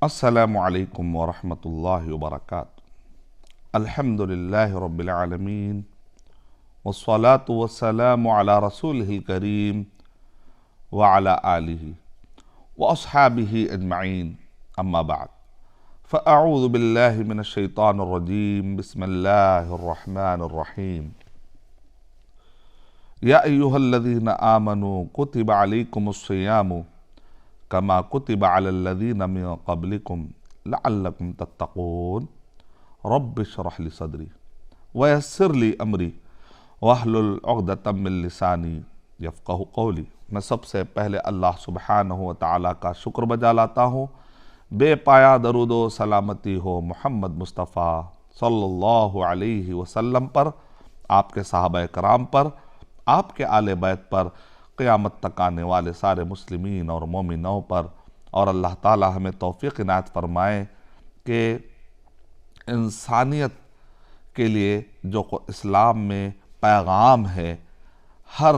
अस्सलामु अलैकुम वरहमतुल्लाहि वबरकातुहू। अल्हम्दुलिल्लाहि रब्बिल आलमीन वस्सलातु वस्सलामु अला रसूलिहिल करीम व अला आलिहि व अस्हाबिहि अजमईन, अम्मा बाद। फ़अऊज़ु बिल्लाहि मिनश शैतानिर रजीम, बिस्मिल्लाहिर रहमानिर रहीम। या अय्युहल्लज़ीना आमनू कुतिबा अलैकुमुस्सियामु कमा कुतिबा अलल्लज़ीना मिन क़ब्लिकुम लअल्लकुम तत्तक़ून। रब्बिश्रह ली सदरी वयस्सिर ली अमरी वहलुल उक़दतम मिन लिसानी यफ़क़हू क़ौली। मैं सबसे पहले अल्लाह सुब्हानहू व तआला का शुक्र बजा लाता हूँ। बेपाया दरूद व सलामती हो मोहम्मद मुस्तफ़ा सल्लल्लाहु अलैहि वसल्लम पर, आपके सहाबा कराम पर, आपके आले बैत पर, क़यामत तक आने वाले सारे मुस्लिमीन और मोमिनों पर। और अल्लाह ताला हमें तौफ़ीक़ इनायत फ़रमाए कि इंसानियत के लिए जो इस्लाम में पैगाम है, हर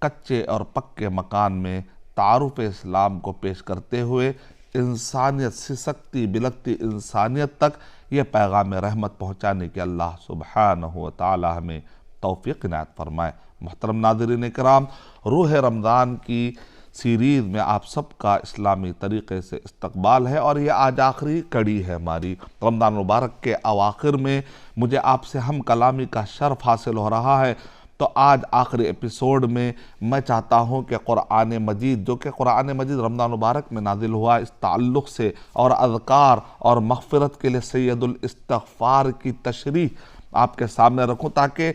कच्चे और पक्के मकान में तारुफ़ इस्लाम को पेश करते हुए इंसानियत, सिसकती बिलकती इंसानियत तक ये पैगाम रहमत पहुँचाने के अल्लाह सुब्हानहू व तआला हमें तौफ़ीक़ इनायत फ़रमाए। मोहतरम नाज़रीन कराम, रूह रमज़ान की सीरीज़ में आप सबका इस्लामी तरीक़े से इस्तक़बाल है और ये आज आखिरी कड़ी है हमारी। रमज़ान मुबारक के अवाखिर में मुझे आपसे हम कलामी का शर्फ़ हासिल हो रहा है। तो आज आखिरी एपिसोड में मैं चाहता हूँ कि क़ुरान मजीद, जो कि क़ुरान मजीद रमज़ान मुबारक में नाज़िल हुआ, इस ताल्लुक़ से और अज़कार और मग़फ़िरत के लिए सैयदुल इस्तिग़फ़ार की तशरीह आपके सामने रखूँ, ताकि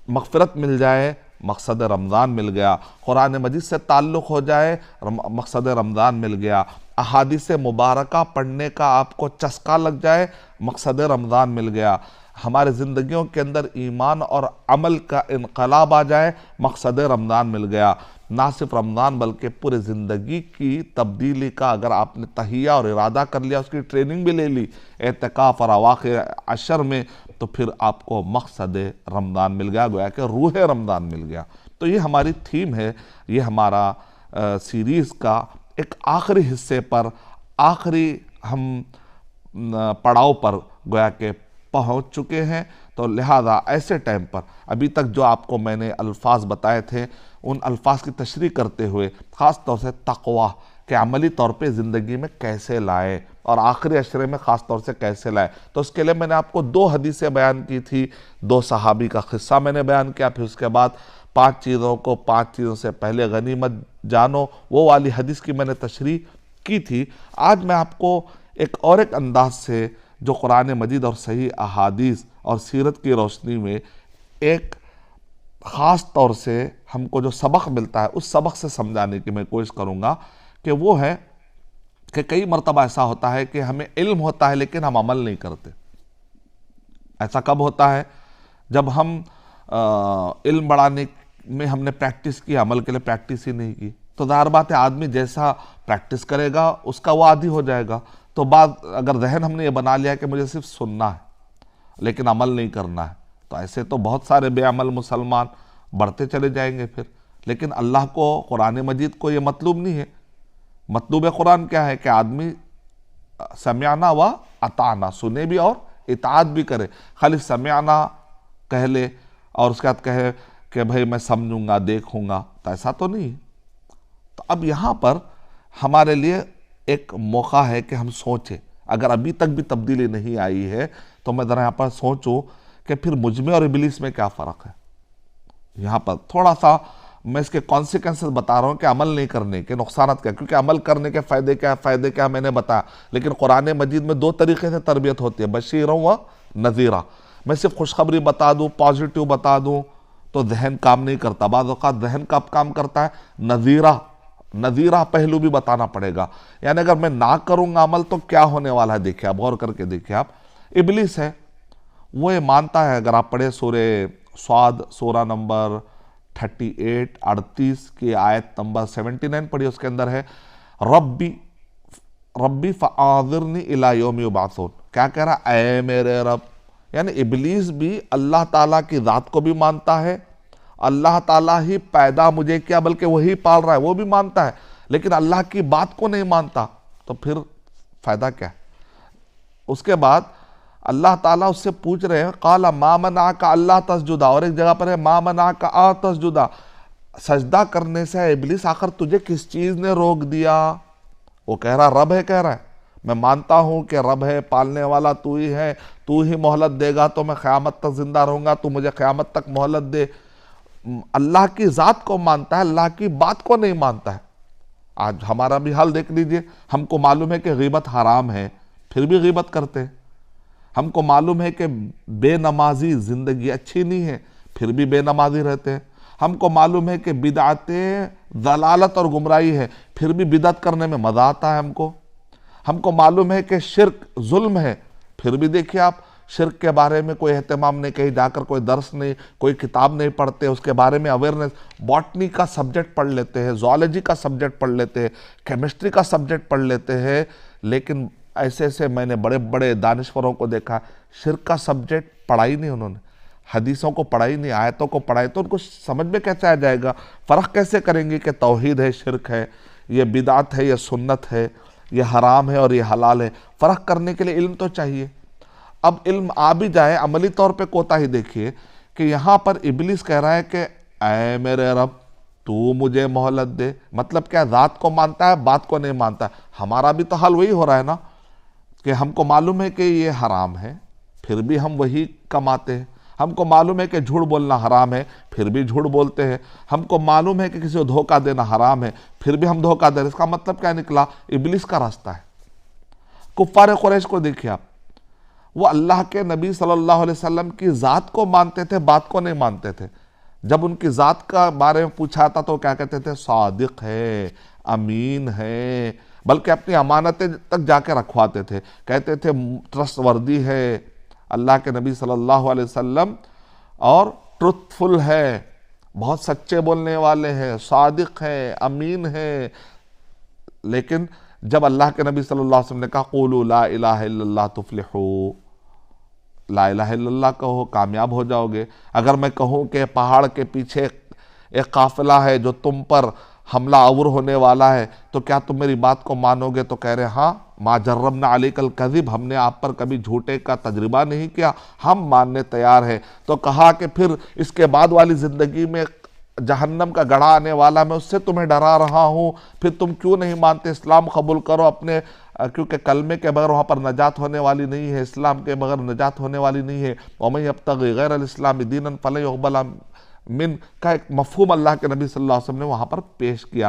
मग़फ़िरत मिल जाए, मकसद रमज़ान मिल गया। क़ुरान मजीद से ताल्लुक़ हो जाए, मकसद रमज़ान मिल गया। अहादीस मुबारका पढ़ने का आपको चस्का लग जाए, मकसद रमज़ान मिल गया। हमारे ज़िंदगियों के अंदर ईमान और अमल का इनक़लाब आ जाए, मकसद रमज़ान मिल गया। ना सिर्फ रमज़ान बल्कि पूरे ज़िंदगी की तब्दीली का अगर आपने तहिया और इरादा कर लिया, उसकी ट्रेनिंग भी ले ली एतिकाफ़ और अवाख़िर अशर में, तो फिर आपको मकसद रमज़ान मिल गया, गोया कि रूह रमज़ान मिल गया। तो ये हमारी थीम है, ये हमारा सीरीज़ का एक आखिरी हिस्से पर, आखिरी हम पड़ाव पर गोया के पहुँच चुके हैं। तो लिहाजा ऐसे टाइम पर अभी तक जो आपको मैंने अल्फाज बताए थे, उन अल्फाज की तशरीह करते हुए ख़ास तौर से तक़वा के अमली तौर पे ज़िंदगी में कैसे लाए और आखिरी अशरे में ख़ास तौर से कैसे लाए, तो उसके लिए मैंने आपको 2 हदीसें बयान की थी। 2 सहाबी का क़िस्सा मैंने बयान किया, फिर उसके बाद 5 चीज़ों से पहले गनीमत जानो, वो वाली हदीस की मैंने तशरीह की थी। आज मैं आपको एक अंदाज से जो कुरान मजीद और सही अहादीस और सीरत की रोशनी में एक ख़ास तौर से हमको जो सबक मिलता है, उस सबक से समझाने की मैं कोशिश करूँगा कि वो है कि कई मरतबा ऐसा होता है कि हमें इल्म होता है लेकिन हम अमल नहीं करते। ऐसा कब होता है? जब हम इल्म बढ़ाने में हमने प्रैक्टिस की, अमल के लिए प्रैक्टिस ही नहीं की, तो ज़ाहिर बात है आदमी जैसा प्रैक्टिस करेगा उसका वो आदी हो जाएगा। तो बात अगर जहन हमने ये बना लिया कि मुझे सिर्फ सुनना है लेकिन अमल नहीं करना है, तो ऐसे तो बहुत सारे बेअमल मुसलमान बढ़ते चले जाएंगे फिर। लेकिन अल्लाह को, कुरान मजीद को ये मतलूब नहीं है। मतलूब कुरान क्या है कि आदमी समियाना व अताना, सुने भी और इताअत भी करे। खाली समियाना कह ले और उसके बाद कहे कि भाई मैं समझूंगा, देखूंगा, तो ऐसा तो नहीं। तो अब यहाँ पर हमारे लिए एक मौका है कि हम सोचें। अगर अभी तक भी तब्दीली नहीं आई है तो मैं ज़रा यहाँ पर सोचूं कि फिर मुझ में और इब्लीस में क्या फ़र्क है। यहाँ पर थोड़ा सा मैं इसके कॉन्सिक्वेंसेस बता रहा हूँ कि अमल नहीं करने के नुकसानात क्या, क्योंकि अमल करने के फ़ायदे क्या मैंने बताया। लेकिन कुरान मजीद में 2 तरीक़े से तरबियत होती है, बशीरों व नज़ीरा। मैं सिर्फ खुशखबरी बता दूँ, पॉजिटिव बता दूँ तो जहन काम नहीं करता। बाज़ औक़ात जहन कब काम करता है? नज़ीरा पहलू भी बताना पड़ेगा। यानी अगर मैं ना करूँगा अमल तो क्या होने वाला है, देखिए आप, गौर करके देखिए आप। इब्लीस है, वो ये मानता है, अगर आप पढ़े सूरे स्वाद सूरा नंबर 38 की आयत नंबर 79 पढ़िए, उसके अंदर है रब्बी फ़अज़िरनी इला यौमि युबअसून। क्या कह रहा? ऐ मेरे रब। यानी इब्लीस भी अल्लाह ताला की ज़ात को भी मानता है, अल्लाह ताला ही पैदा मुझे किया बल्कि वही पाल रहा है, वो भी मानता है, लेकिन अल्लाह की बात को नहीं मानता। तो फिर फ़ायदा क्या है? उसके बाद अल्लाह ताला उससे पूछ रहे हैं, काला मा मना का अल्लाह तस्जुदा, और एक जगह पर है मा मना का आ तस्जुदा, सजदा करने से इब्लिस आखिर तुझे किस चीज़ ने रोक दिया? वो कह रहा रब है, कह रहा है मैं मानता हूँ कि रब है, पालने वाला तू ही है, तू ही मोहलत देगा तो मैं क़यामत तक जिंदा रहूँगा, तू मुझे क़यामत तक मोहलत दे। अल्लाह की ज़ात को मानता है, अल्लाह की बात को नहीं मानता है। आज हमारा भी हाल देख लीजिए, हमको मालूम है कि ग़ीबत हराम है, फिर भी ग़ीबत करते हैं। हमको मालूम है कि बेनमाजी ज़िंदगी अच्छी नहीं है, फिर भी बेनमाजी रहते हैं। हमको मालूम है कि बिदअतें ज़लालत और गुमराही है, फिर भी बिदअत करने में मज़ा आता है हमको मालूम है कि शिर्क जुल्म है, फिर भी देखिए आप शिर्क के बारे में कोई एहतमाम नहीं, कहीं जाकर कोई दर्स नहीं, कोई किताब नहीं पढ़ते, उसके बारे में अवेयरनेस। बॉटनी का सब्जेक्ट पढ़ लेते हैं, ज़ूलॉजी का सब्जेक्ट पढ़ लेते हैं, केमिस्ट्री का सब्जेक्ट पढ़ लेते हैं, लेकिन ऐसे मैंने बड़े बड़े दानिश्वरों को देखा, शिर्क का सब्जेक्ट पढ़ा ही नहीं उन्होंने, हदीसों को पढ़ा ही नहीं, आयतों को पढ़ाई, तो उनको समझ में कैसे आ जाएगा? फ़र्क कैसे करेंगे कि तौहीद है, शिर्क है, ये बिदात है, ये सुन्नत है, ये हराम है और ये हलाल है? फ़र्क करने के लिए इल्म तो चाहिए। अब इल्म आ भी जाए, अमली तौर पे कोताही देखिए कि यहाँ पर इब्लिस कह रहा है कि ऐ मेरे रब तू मुझे मोहलत दे। मतलब क्या? ज़ात को मानता है, बात को नहीं मानता है। हमारा भी तो हाल वही हो रहा है ना कि हमको मालूम है कि ये हराम है, फिर भी हम वही कमाते हैं। हमको मालूम है कि झूठ बोलना हराम है, फिर भी झूठ बोलते हैं। हमको मालूम है कि किसी को धोखा देना हराम है, फिर भी हम धोखा दे रहे हैं। इसका मतलब क्या निकला? इब्लिस का रास्ता है। कुफ्फार कुरैश को देखिए आप, वो अल्लाह के नबी सल्लल्लाहु अलैहि वसल्लम की ज़ात को मानते थे, बात को नहीं मानते थे। जब उनकी ज़ात का बारे में पूछा था तो क्या कहते थे? सादिक है, अमीन है, बल्कि अपनी अमानतें तक जाके रखवाते थे, कहते थे ट्रस्टवर्दी है अल्लाह के नबी सल्लल्लाहु अलैहि वसल्लम, और ट्रुथफुल है, बहुत सच्चे बोलने वाले हैं, सादिक है, अमीन है। लेकिन जब अल्लाह के नबी सल्लल्लाहु अलैहि वसल्लम ने कहा क़ूलू ला इलाहा इल्लल्लाह तुफ़्लिहू, ला इलाहा इल्लल्लाह कहो कामयाब हो जाओगे। अगर मैं कहूँ कि पहाड़ के पीछे एक काफिला है जो तुम पर हमला आवर होने वाला है, तो क्या तुम मेरी बात को मानोगे? तो कह रहे हाँ, मा जर्रबना अलैकल कज़िब, हमने आप पर कभी झूठे का तजर्बा नहीं किया, हम मानने तैयार हैं। तो कहा कि फिर इसके बाद वाली ज़िंदगी में जहन्नम का गढ़ा आने वाला, मैं उससे तुम्हें डरा रहा हूँ, फिर तुम क्यों नहीं मानते? इस्लाम कबूल करो अपने, क्योंकि कलमे के बगैर वहाँ पर नजात होने वाली नहीं है, इस्लाम के बगैर नजात होने वाली नहीं है। वमन यब्तग़ी गैरल इस्लामी दीनन फलन युक़बल मिन का एक मफ़हूम अल्लाह के नबी सल्लल्लाहु अलैहि वसल्लम ने वहाँ पर पेश किया।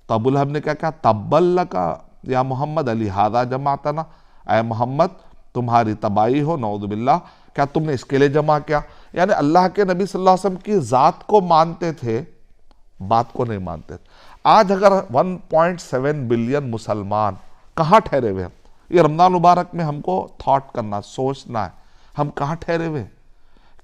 तो अबू लहब ने क्या कहा? तब्बल लका या मोहम्मद अली हादा जमातना, ऐ मोहम्मद तुम्हारी तबाही हो, नऊज़ु बिल्लाह, क्या तुमने इसके लिए जमा किया? यानी अल्लाह के नबी सल्लल्लाहु अलैहि वसल्लम की ज़ात को मानते थे, बात को नहीं मानते थे। आज अगर 1.7 बिलियन मुसलमान कहाँ ठहरे हुए हैं? ये रमज़ान मुबारक में हमको थॉट करना, सोचना है, हम कहाँ ठहरे हुए?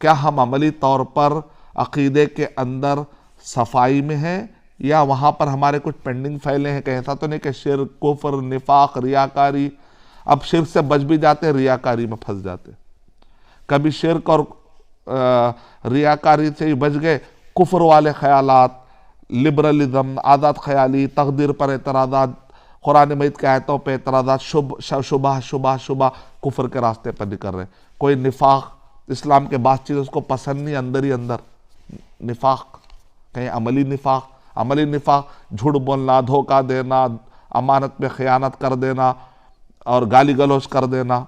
क्या हम अमली तौर पर अक़ीदे के अंदर सफाई में हैं, या वहाँ पर हमारे कुछ पेंडिंग फाइलें हैं? कहीं ऐसा तो नहीं कि शिर्क, कुफ्र, निफाक, रियाकारी। अब शिर्क से बच भी जाते, रियाकारी में फंस जाते। कभी शिर्क और रियाकारी से ही बच गए, कुफ्र वाले ख्यालात, लिबरलिज्म, आज़ाद ख्याली, तकदीर पर एतराज़ात, कुरान मजीद के आयतों पर एतराज़ात, शुबह कुफ्र के रास्ते पर निकल रहे। कोई निफाक, इस्लाम के बाद चीज़ उसको पसंद नहीं, अंदर ही अंदर निफाक, कहीं अमली निफाक, झूठ बोलना, धोखा देना, अमानत में ख़यानत कर देना और गाली गलौज कर देना।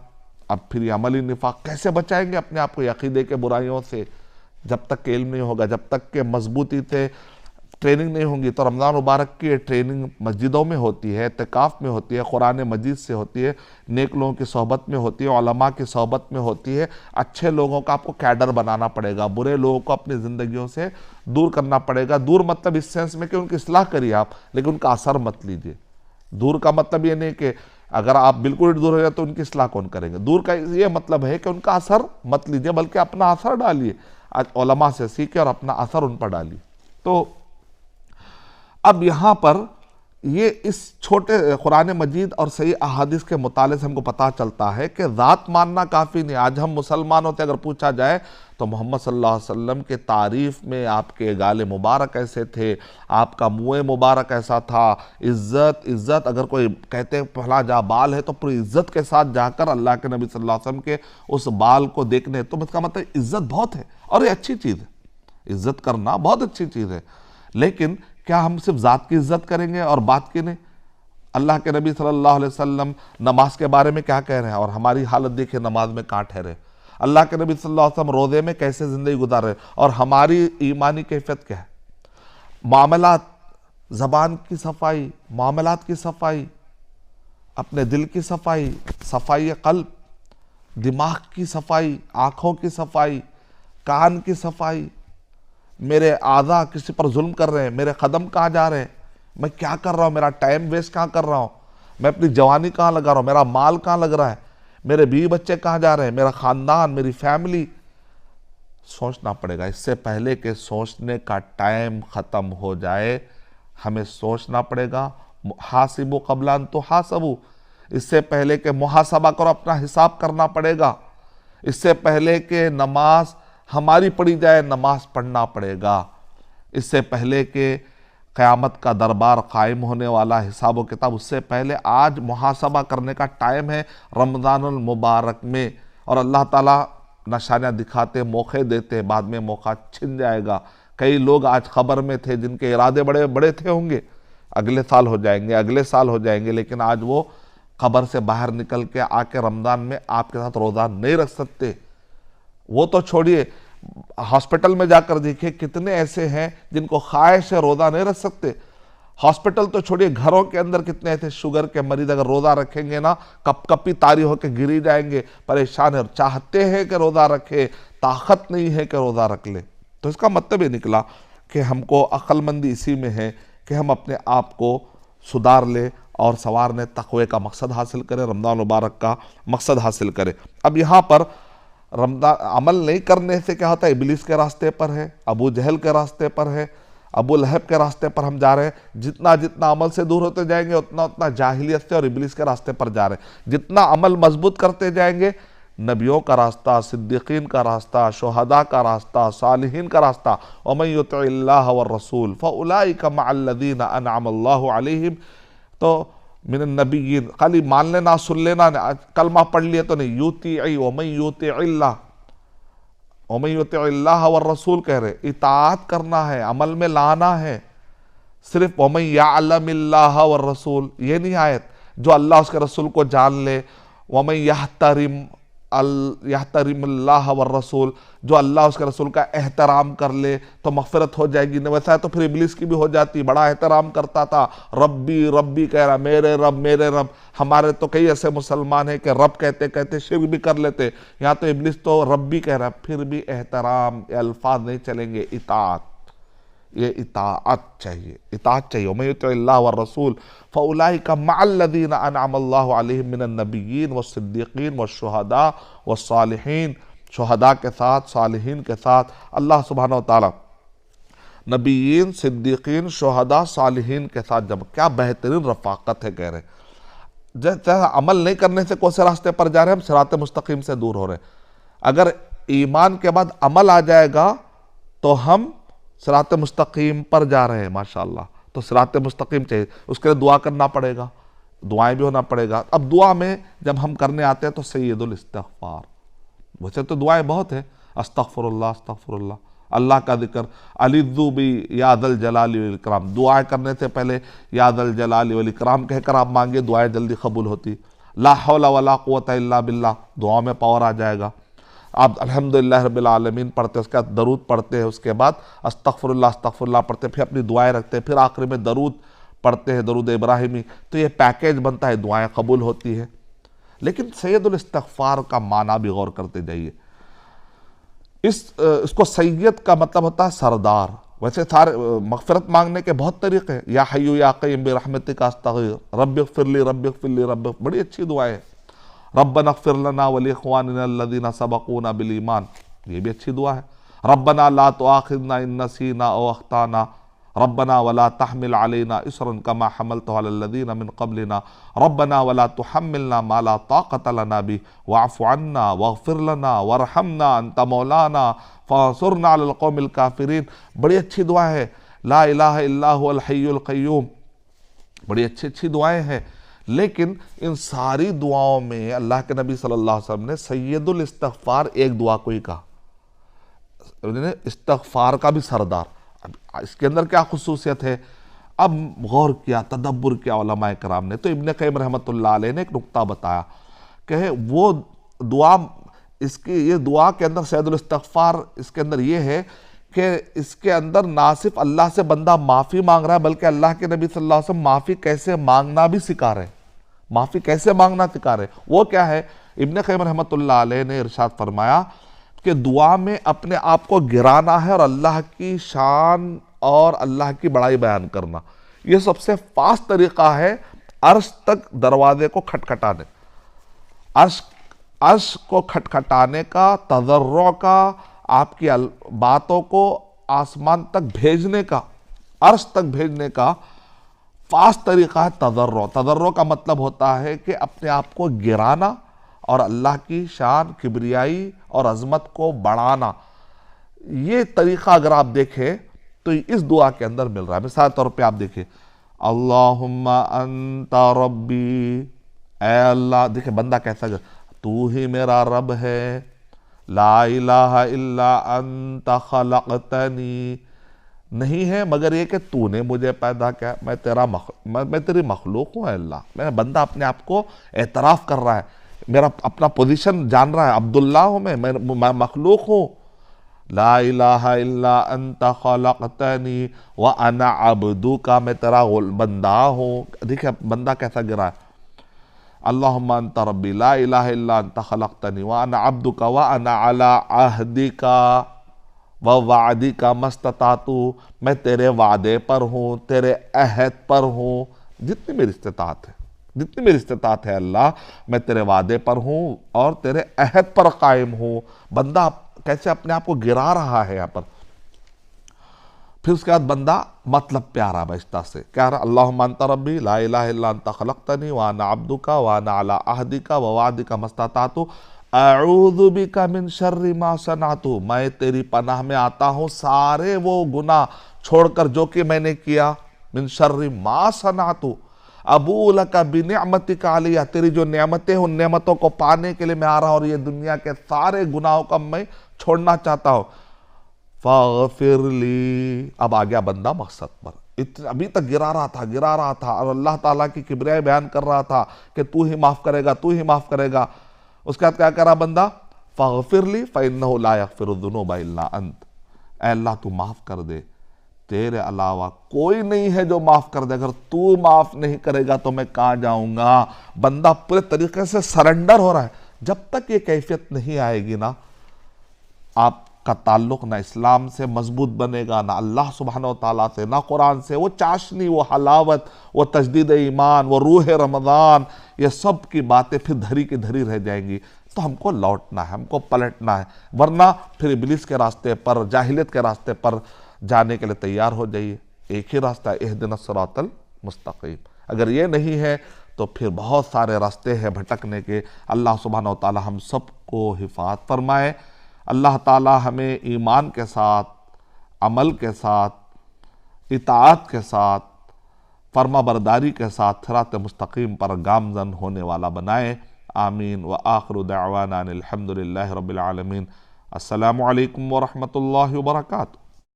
अब फिर ये अमली निफाक कैसे बचाएंगे अपने आप को अक़ीदे के बुराइयों से? जब तक के इल्म नहीं होगा, जब तक के मजबूती से ट्रेनिंग नहीं होंगी। तो रमज़ान मुबारक की ट्रेनिंग मस्जिदों में होती है, इत्तिकाफ़ में होती है, कुरान मजीद से होती है, नेक लोगों की सोहबत में होती है, उलमा की सोहबत में होती है। अच्छे लोगों का आपको कैडर बनाना पड़ेगा, बुरे लोगों को अपनी ज़िंदगियों से दूर करना पड़ेगा। दूर मतलब इस सेंस में कि उनकी इस्लाह करिए आप, लेकिन उनका असर मत लीजिए। दूर का मतलब ये नहीं कि अगर आप बिल्कुल दूर हो जाए तो उनकी इस्लाह कौन करेंगे। दूर का ये मतलब है कि उनका असर मत लीजिए, बल्कि अपना असर डालिए, उलमा से सीखे और अपना असर उन पर डालिए। तो अब यहाँ पर ये इस छोटे कुरान मजीद और सही अहादीस के मुताले से हमको पता चलता है कि ज़ात मानना काफ़ी नहीं। आज हम मुसलमानों से अगर पूछा जाए तो मोहम्मद सल्लल्लाहु अलैहि वसल्लम के तारीफ़ में आपके गाले मुबारक कैसे थे, आपका मुँह मुबारक ऐसा था, इज़्ज़त अगर कोई कहते फला जा बाल है तो पूरी इज़्ज़त के साथ जाकर अल्लाह के नबी सल्लल्लाहु अलैहि वसल्लम के उस बाल को देखने, तो इसका मतलब इज़्ज़त बहुत है और ये अच्छी चीज़ है। इज़्ज़त करना बहुत अच्छी चीज़ है, लेकिन क्या हम सिर्फ ज़ात की इज़्ज़त करेंगे और बात की नहीं? अल्लाह के नबी सल्लल्लाहु अलैहि वसल्लम नमाज के बारे में क्या कह रहे हैं और हमारी हालत देखिए नमाज में कहाँ ठहरे। अल्लाह के नबी सल्लल्लाहु अलैहि वसल्लम रोज़े में कैसे ज़िंदगी गुजार रहे और हमारी ईमानी कैफियत क्या है। मामलात, ज़बान की सफाई, मामलात की सफाई, अपने दिल की सफाई, सफाई क़ल्ब, दिमाग की सफाई, आँखों की सफाई, कान की सफाई, मेरे आज़ा किसी पर जुल्म कर रहे हैं, मेरे कदम कहाँ जा रहे हैं, मैं क्या कर रहा हूँ, मेरा टाइम वेस्ट कहाँ कर रहा हूँ, मैं अपनी जवानी कहाँ लगा रहा हूँ, मेरा माल कहाँ लग रहा है, मेरे बीवी बच्चे कहाँ जा रहे हैं, मेरा ख़ानदान, मेरी फैमिली। सोचना पड़ेगा। इससे पहले कि सोचने का टाइम ख़त्म हो जाए हमें सोचना पड़ेगा। हासिबु क़ब्ल अन तुहासबु, इससे पहले कि मुहासबा करो, अपना हिसाब करना पड़ेगा। इससे पहले कि नमाज हमारी पढ़ी जाए, नमाज पढ़ना पड़ेगा। इससे पहले कि क़यामत का दरबार कायम होने वाला हिसाब व किताब, उससे पहले आज मुहासबा करने का टाइम है रमज़ानुल मुबारक में। और अल्लाह ताला निशानियाँ दिखाते, मौके देते, बाद में मौका छिन जाएगा। कई लोग आज खबर में थे जिनके इरादे बड़े बड़े थे होंगे, अगले साल हो जाएंगे, अगले साल हो जाएंगे, लेकिन आज वो खबर से बाहर निकल के आके रमज़ान में आपके साथ रोज़ा नहीं रख सकते। वो तो छोड़िए, हॉस्पिटल में जाकर देखिए कितने ऐसे हैं जिनको ख्वाहिश है रोज़ा नहीं रख सकते। हॉस्पिटल तो छोड़िए, घरों के अंदर कितने ऐसे शुगर के मरीज अगर रोज़ा रखेंगे ना कप कपी तारी होकर गिरी जाएंगे, परेशान है, चाहते हैं कि रोज़ा रखे, ताकत नहीं है कि रोज़ा रख ले। तो इसका मतलब ये निकला कि हमको अक्लमंदी इसी में है कि हम अपने आप को सुधार ले और सवारने तक़वे का मकसद हासिल करें, रमज़ान मुबारक का मकसद हासिल करें। अब यहाँ पर रमज़ान अमल नहीं करने से क्या होता है, इब्लीस के रास्ते पर है, अबू जहल के रास्ते पर है, अबू लहब के रास्ते पर हम जा रहे हैं। जितना जितना अमल से दूर होते जाएंगे उतना उतना जाहिलियत से और इब्लीस के रास्ते पर जा रहे हैं। जितना अमल मजबूत करते जाएंगे, नबियों का रास्ता, सिद्दीकीन का रास्ता, शुहदा का रास्ता, सालिहीन का रास्ता, वमन युतिइल्लाह व रसूल फउलाइका मअल्लज़ीना अनअमल्लाहु अलैहिम, तो मिनन नबिय्यीन, खाली मान लेना सुन लेना कलमा पढ़ लिए तो नहीं, यूतिई वमन युतिइल्लाह, वमन युतिइल्लाह व रसूल कह रहे, इताअत करना है, अमल में लाना है। सिर्फ वमन यअलमिल्लाह व रसूल ये नहीं आयत, जो अल्लाह उसके रसूल को जान ले, वमन यहतरिमिल्लाह व रसूल, जो अल्लाह उसके रसूल का एहतराम कर ले तो मग़फ़िरत हो जाएगी। न वैसा है तो फिर इब्लीस की भी हो जाती, बड़ा एहतराम करता था, रब्बी रब्बी कह रहा, मेरे रब मेरे रब। हमारे तो कई ऐसे मुसलमान हैं कि रब कहते कहते शिर्क भी कर लेते, यहाँ तो इब्लीस तो रब्बी कह रहा, फिर भी एहतराम ये अल्फाज नहीं चलेंगे, इताअत, ये इताअत चाहिए, इताअत चाहिए। वमन युतिइल्लाह व रसूल फउलाइका मअल्लज़ीना अनअमल्लाहु अलैहिम मिनन नबिय्यीन व सिद्दीकीन व शुहदा व सालिहीन, शुहदा के साथ, सालिहीन के साथ अल्लाह सुब्हानहु व तआला नबिय्यीन, सिद्दीकीन, शुहदा, सालिहीन के साथ जब, क्या बेहतरीन रफ़ाक़त है। कह रहे जैसे अमल नहीं करने से कौन से रास्ते पर जा रहे हैं, हम सिरात मुस्तकीम से दूर हो रहे हैं। अगर ईमान के बाद अमल आ जाएगा तो हम सिरात मुस्तकीम पर जा रहे हैं माशाअल्लाह। तो सिरात मुस्तकीम चाहिए, उसके लिए दुआ करना पड़ेगा, दुआएं भी होना पड़ेगा। अब दुआ में जब हम करने आते हैं तो सय्यदुल इस्तिग़फ़ार, वैसे तो दुआएं बहुत है, अस्तग़फ़िरुल्लाह अस्तग़फ़िरुल्लाह, अल्लाह का जिक्र, अलिज़्ज़ु बि या ज़ल जलाली वल इकराम, दुआएं करने से पहले या ज़ल जलाली वल इकराम कहकर आप मांगे, दुआएं जल्दी कबूल होती। ला हौला वला कुव्वता इल्ला बिल्लाह, दुआ में पावर आ जाएगा। आप अल्हम्दुलिल्लाह रब्बिल आलमीन पढ़ते, उसके बाद दरूद पढ़ते हैं, उसके बाद अस्तग़फ़िरुल्लाह अस्तग़फ़िरुल्लाह पढ़ते, फिर अपनी दुआएं रखते हैं, फिर आखिर में दरूद पढ़ते हैं, दरूद इब्राहिमी। तो ये पैकेज बनता है, दुआएं कबूल होती है। लेकिन सैयदुल इस्तिग़फ़ार का माना भी गौर करते जाइए। इसको सैयद का मतलब होता है सरदार। वैसे सारे मग़फ़िरत मांगने के बहुत तरीक़े हैं, या हय्यु या क़य्यूम बिरहमतिका अस्तग़ीर, रब्बिग़फ़िरली रब्बिग़फ़िरली रब्बिग़, बड़ी अच्छी दुआ है। रब्बना इग़फ़िर लना व लिइख़वानिना अल्लज़ीना सबक़ूना बिल ईमान, ये भी अच्छी दुआ है। रब्बना ला तुआख़िज़ना इन नसीना औ अख़्ताना, रब्बना वला तहमिल अलैना इसरन कमा हमलतहु अलल लज़ीना मिन क़ब्लिना रब्बना वला तुहम्मिलना मा ला ताक़त लना बिही वअफ़ु अन्ना वग़फ़िर लना वरहमना अंत मौलाना फ़ंसुरना अलल क़ौमिल काफ़िरीन। बड़ी अच्छी दुआ है, ला इलाहा इल्ला हुवल हय्युल क़य्यूम, बड़ी अच्छी अच्छी दुआएं हैं। लेकिन इन सारी दुआओं में अल्लाह के नबी सल्लल्लाहु अलैहि वसल्लम ने सैयदुल इस्तिग़फ़ार एक दुआ को ही कहा, इस्तिग़फ़ार का भी सरदार। अब इसके अंदर क्या खुसूसियत है, अब गौर किया, तदब्बुर किया उलमाए कराम ने, तो इब्न क़य्यिम रहमतुल्लाह अलैह ने एक नुक्ता बताया कि वो दुआ, इसकी ये दुआ के अंदर सैयदुल इस्तिग़फ़ार, इसके अंदर ये है कि इसके अंदर ना सिर्फ अल्लाह से बंदा माफ़ी मांग रहा है, बल्कि अल्लाह के नबी सल्लल्लाहु अलैहि वसल्लम माफ़ी कैसे मांगना भी सिखा रहे हैं, माफ़ी कैसे मांगना सिखा रहे। वो क्या है, इब्न क़य्यिम रहमतुल्लाह अलैह ने इरशाद फरमाया कि दुआ में अपने आप को गिराना है और अल्लाह की शान और अल्लाह की बड़ाई बयान करना। ये सबसे फास्ट तरीका है अर्श तक दरवाजे को खटखटाने, अर्श को खटखटाने का, तज़र्रो का, आपकी बातों को आसमान तक भेजने का, अर्श तक भेजने का फास्ट तरीका है तज़र्रो। तज़र्रो का मतलब होता है कि अपने आप को गिराना और अल्लाह की शान, किबरियाई और अज़मत को बढ़ाना। ये तरीका अगर आप देखें तो इस दुआ के अंदर मिल रहा है। मिसाल तौर पे आप देखें, अल्लाहुम्मा अंता रब्बी, ऐ अल्लाह, देखिए बंदा कैसा, तू ही मेरा रब है, ला इलाहा इल्ला अंता खलक़तनी, नहीं है मगर ये कि तूने मुझे पैदा किया, मैं तेरी मखलूक हूँ अल्लाह। मैं बंदा अपने आप को एतराफ़ कर रहा है, मेरा अपना पोजीशन जान रहा है, अब्दुल्ला हूँ मैं मखलूक हूँ। ला इलाहा इल्ला अंता खलक़तनी व अना अब्दुका, मैं तेरा बंदा हूँ। देखिए बंदा कैसा गिरा है, अल्लाहुम्मा अंता रब्बी ला इलाहा इल्ला अंता खलक़तनी व अना अब्दुका व अना अला अहदिका व वादिका मस्ततातु, मैं तेरे वादे पर हूँ, तेरे अहद पर हूँ, जितनी मेरी इस्तिताअत है, जितनी मेरी इस्तिताअत है अल्लाह, मैं तेरे वादे पर हूँ और तेरे अहद पर कायम हूँ। बंदा कैसे अपने आप को गिरा रहा है यहाँ पर। फिर उसके बाद बंदा मतलब पे आ रहा बहिश्ता से, क्या रहा, अल्लाहुम्मा अंता रब्बी ला इलाहा इल्ला अंता खलक़तनी व अना अब्दुका व अना अला अहदिका व वादिका मस्ततातु अऊज़ु बिका मिन शर्रि मा सनअतु, मैं तेरी पनाह में आता हूँ सारे वो गुनाह छोड़कर जो कि मैंने किया, मिन शर्रि मा सनअतु अबू लका बिनिअमतिका अलैया, तेरी जो नेमतें, उन नेमतों को पाने के लिए मैं आ रहा हूँ और ये दुनिया के सारे गुनाहों का मैं छोड़ना चाहता हूँ। फ़ग़फ़िरली, अब आ गया बंदा मकसद पर। अभी तक गिरा रहा था और अल्लाह ताला की किबरियाई बयान कर रहा था कि तू ही माफ़ करेगा, तू ही माफ़ करेगा। उसके बाद क्या करा बंदा, फ़ग़फ़िरली फ़इन्नहु ला यग़फ़िरुज़्ज़ुनूबा इल्ला अंत, ऐ अल्लाह तू माफ़ कर दे, तेरे अलावा कोई नहीं है जो माफ़ कर दे, अगर तू माफ़ नहीं करेगा तो मैं कहाँ जाऊँगा। बंदा पूरे तरीके से सरेंडर हो रहा है। जब तक ये कैफियत नहीं आएगी ना, आपका ताल्लुक़ ना इस्लाम से मजबूत बनेगा, ना अल्लाह सुब्हानहू व तआला से, ना कुरान से। वो चाशनी, वो हलावत, वो तजदीद ईमान, वो रूह रमज़ान, ये सब की बातें फिर धरी की धरी रह जाएंगी। तो हमको लौटना है, हमको पलटना है, वरना फिर इब्लीस के रास्ते पर, जाहिलियत के रास्ते पर जाने के लिए तैयार हो जाइए। एक ही रास्ता है, इहदिनस सिरातल मुस्तकीम। अगर ये नहीं है तो फिर बहुत सारे रास्ते हैं भटकने के। अल्लाह सुब्हानहू व तआला हम सबको हिफाज़त फरमाए। अल्लाह ताला हमें ईमान के साथ, अमल के साथ, इताअत के साथ, फर्मा बरदारी के साथ सिरात मुस्तकीम पर गामज़न होने वाला बनाए। आमीन। व आखिरु दअवाना अनिल हम्दुलिल्लाहि रब्बिल आलमीन। अस्सलामु अलैकुम व रहमतुल्लाहि व बरकातुहू।